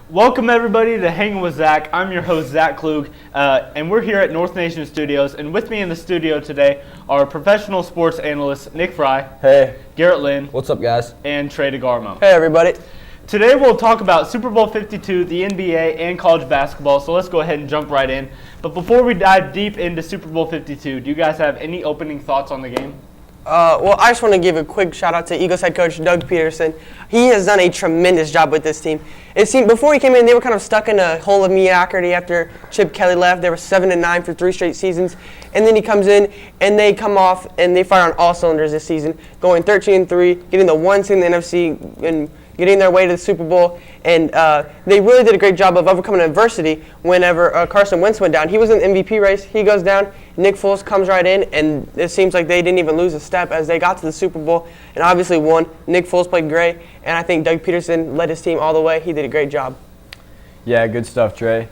Welcome everybody to Hanging with Zach. I'm your host Zach Klug, and we're here at North Nation Studios. And with me in the studio today are professional sports analysts Nick Fry, hey, Garrett Linn, what's up, guys, and Trey DeGarmo. Hey, everybody. Today we'll talk about Super Bowl 52, the NBA, and college basketball. So let's go ahead and jump right in. But before we dive deep into Super Bowl 52, do you guys have any opening thoughts on the game? Well, I just want to give a quick shout-out to Eagles head coach Doug Peterson. He has done a tremendous job with this team. It seemed before he came in, they were kind of stuck in a hole of mediocrity after Chip Kelly left. They were 7-9 for 3 straight seasons. And then he comes in, and they come off, and they fire on all cylinders this season, going 13-3, getting the 1 seed in the NFC, and getting their way to the Super Bowl. And they really did a great job of overcoming adversity whenever Carson Wentz went down. He was in the MVP race. He goes down. Nick Foles comes right in, and it seems like they didn't even lose a step as they got to the Super Bowl and obviously won. Nick Foles played great, and I think Doug Peterson led his team all the way. He did a great job. Yeah, good stuff, Trey.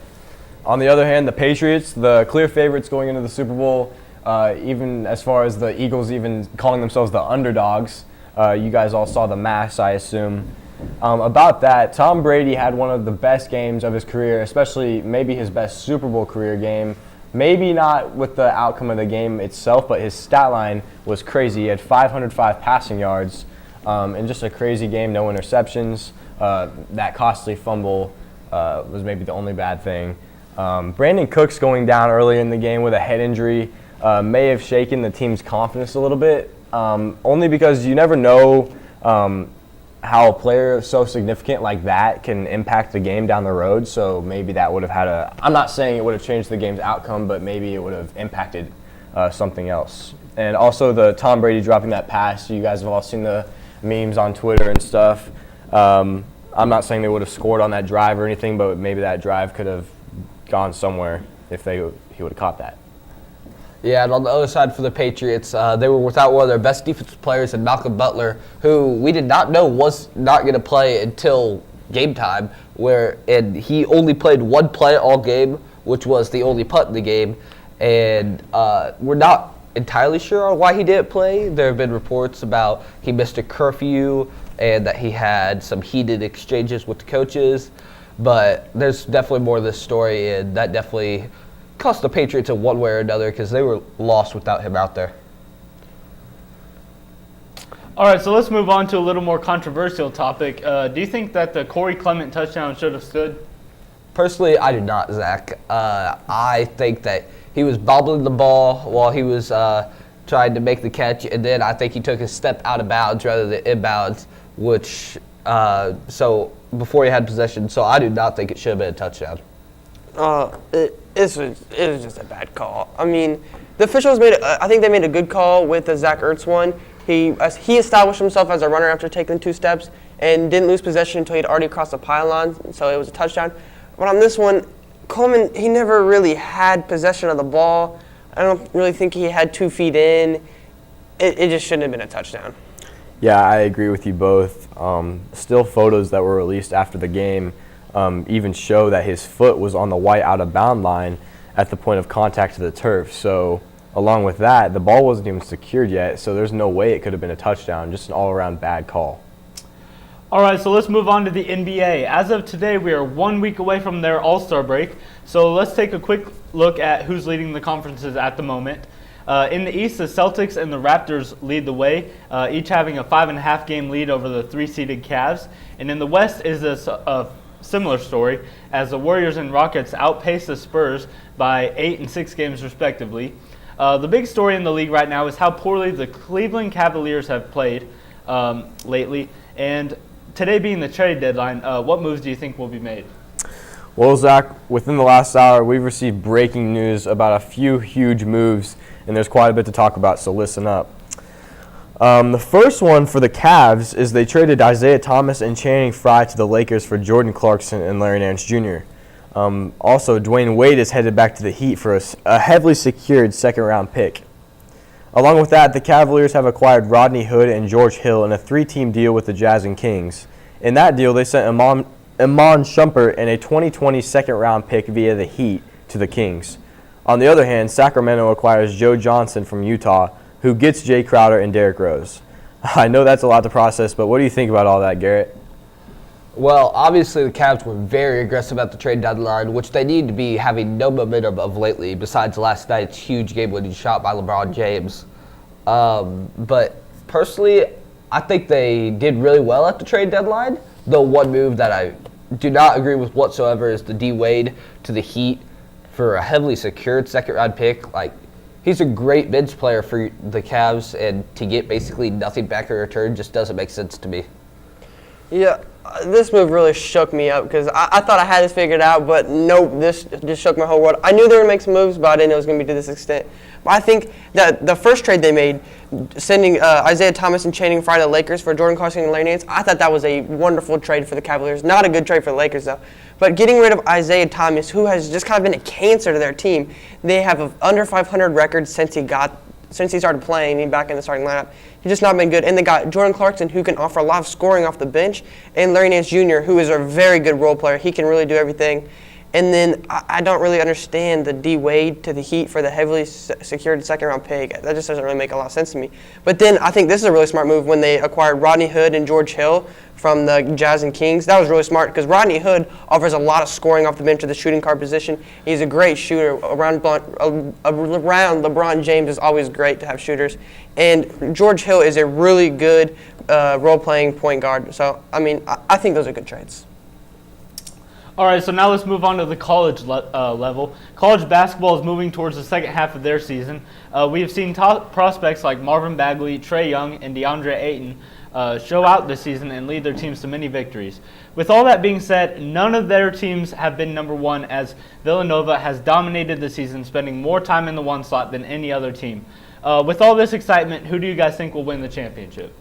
On the other hand, the Patriots, the clear favorites going into the Super Bowl, even as far as the Eagles even calling themselves the underdogs. You guys all saw the math, I assume. About that, Tom Brady had one of the best games of his career, especially maybe his best Super Bowl career game. Maybe not with the outcome of the game itself, but his stat line was crazy. He had 505 passing yards and just a crazy game, no interceptions. That costly fumble was maybe the only bad thing. Brandon Cooks going down early in the game with a head injury may have shaken the team's confidence a little bit, only because you never know how a player so significant like that can impact the game down the road. So maybe that would have had I'm not saying it would have changed the game's outcome, but maybe it would have impacted something else. And also the Tom Brady dropping that pass. You guys have all seen the memes on Twitter and stuff. I'm not saying they would have scored on that drive or anything, but maybe that drive could have gone somewhere if he would have caught that. Yeah, and on the other side for the Patriots, they were without one of their best defensive players in Malcolm Butler, who we did not know was not going to play until game time, and he only played one play all game, which was the only punt in the game. And we're not entirely sure on why he didn't play. There have been reports about he missed a curfew and that he had some heated exchanges with the coaches. But there's definitely more to this story, and that definitely cost the Patriots in one way or another because they were lost without him out there. All right, so let's move on to a little more controversial topic. Do you think that the Corey Clement touchdown should have stood? Personally, I do not, Zach. I think that he was bobbling the ball while he was trying to make the catch, and then I think he took a step out of bounds rather than inbounds, which so before he had possession. So I do not think it should have been a touchdown. It was just a bad call. I mean, the officials I think they made a good call with the Zach Ertz one. He established himself as a runner after taking 2 steps and didn't lose possession until he'd already crossed the pylon, so it was a touchdown. But on this one, Coleman, he never really had possession of the ball. I don't really think he had 2 feet in. It just shouldn't have been a touchdown. Yeah, I agree with you both. Still photos that were released after the game even show that his foot was on the white out-of-bound line at the point of contact to the turf. So along with that, the ball wasn't even secured yet, so there's no way it could have been a touchdown. Just an all-around bad call. All right, so let's move on to the NBA. As of today, we are 1 week away from their All-Star break. So let's take a quick look at who's leading the conferences at the moment. In the East, the Celtics and the Raptors lead the way, each having a 5.5-game lead over the 3-seeded Cavs. And in the West is a similar story, as the Warriors and Rockets outpace the Spurs by 8 and 6 games respectively. The big story in the league right now is how poorly the Cleveland Cavaliers have played lately. And today being the trade deadline, what moves do you think will be made? Well, Zach, within the last hour, we've received breaking news about a few huge moves, and there's quite a bit to talk about, so listen up. The first one for the Cavs is they traded Isaiah Thomas and Channing Frye to the Lakers for Jordan Clarkson and Larry Nance Jr. Also, Dwayne Wade is headed back to the Heat for a heavily secured second-round pick. Along with that, the Cavaliers have acquired Rodney Hood and George Hill in a 3-team deal with the Jazz and Kings. In that deal, they sent Iman Shumpert and a 2020 second-round pick via the Heat to the Kings. On the other hand, Sacramento acquires Joe Johnson from Utah, who gets Jay Crowder and Derrick Rose. I know that's a lot to process, but what do you think about all that, Garrett? Well, obviously the Cavs were very aggressive at the trade deadline, which they need to be having no momentum of lately, besides last night's huge game-winning shot by LeBron James. But personally, I think they did really well at the trade deadline. The one move that I do not agree with whatsoever is the D Wade to the Heat for a heavily secured second-round pick. Like, he's a great bench player for the Cavs, and to get basically nothing back in return just doesn't make sense to me. Yeah, this move really shook me up because I thought I had this figured out, but nope, this just shook my whole world. I knew they were going to make some moves, but I didn't know it was going to be to this extent. But I think that the first trade they made, sending Isaiah Thomas and Channing Frye to the Lakers for Jordan Clarkson and Larry Nance, I thought that was a wonderful trade for the Cavaliers. Not a good trade for the Lakers, though. But getting rid of Isaiah Thomas, who has just kind of been a cancer to their team, they have an under 500 record since he started playing back in the starting lineup. He's just not been good. And they got Jordan Clarkson, who can offer a lot of scoring off the bench, and Larry Nance Jr., who is a very good role player. He can really do everything. And then I don't really understand the D Wade to the Heat for the heavily secured second-round pick. That just doesn't really make a lot of sense to me. But then I think this is a really smart move when they acquired Rodney Hood and George Hill from the Jazz and Kings. That was really smart because Rodney Hood offers a lot of scoring off the bench at the shooting guard position. He's a great shooter. Around LeBron James is always great to have shooters. And George Hill is a really good role-playing point guard. So, I mean, I think those are good trades. All right, so now let's move on to the college level. College basketball is moving towards the second half of their season. We have seen top prospects like Marvin Bagley, Trae Young, and DeAndre Ayton show out this season and lead their teams to many victories. With all that being said, none of their teams have been number one, as Villanova has dominated the season, spending more time in the one slot than any other team. With all this excitement, who do you guys think will win the championship?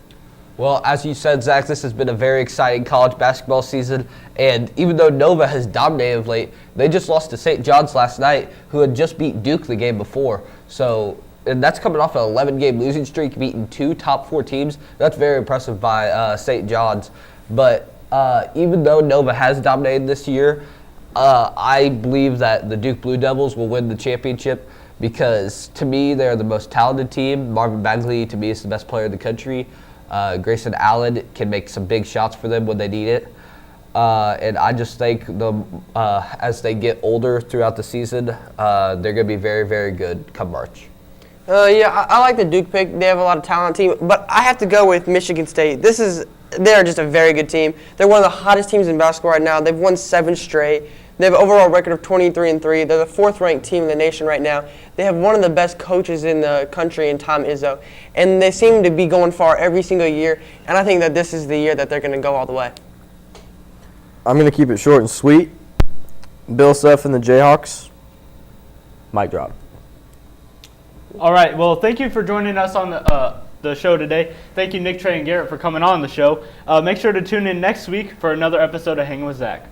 Well, as you said, Zach, this has been a very exciting college basketball season, and even though Nova has dominated of late, they just lost to St. John's last night, who had just beat Duke the game before. So, and that's coming off an 11-game losing streak, beating 2 top 4 teams. That's very impressive by St. John's. But even though Nova has dominated this year, I believe that the Duke Blue Devils will win the championship because, to me, they're the most talented team. Marvin Bagley, to me, is the best player in the country. Grayson Allen can make some big shots for them when they need it. And I just think as they get older throughout the season, they're going to be very, very good come March. Yeah, I like the Duke pick. They have a lot of talent team, but I have to go with Michigan State. They're just a very good team. They're one of the hottest teams in basketball right now. They've won 7 straight. They have an overall record of 23-3. They're the 4th-ranked team in the nation right now. They have one of the best coaches in the country in Tom Izzo, and they seem to be going far every single year, and I think that this is the year that they're going to go all the way. I'm going to keep it short and sweet. Bill Self and the Jayhawks. Mic drop. All right, well, thank you for joining us on the show today. Thank you, Nick, Trey, and Garrett, for coming on the show. Make sure to tune in next week for another episode of Hanging with Zach.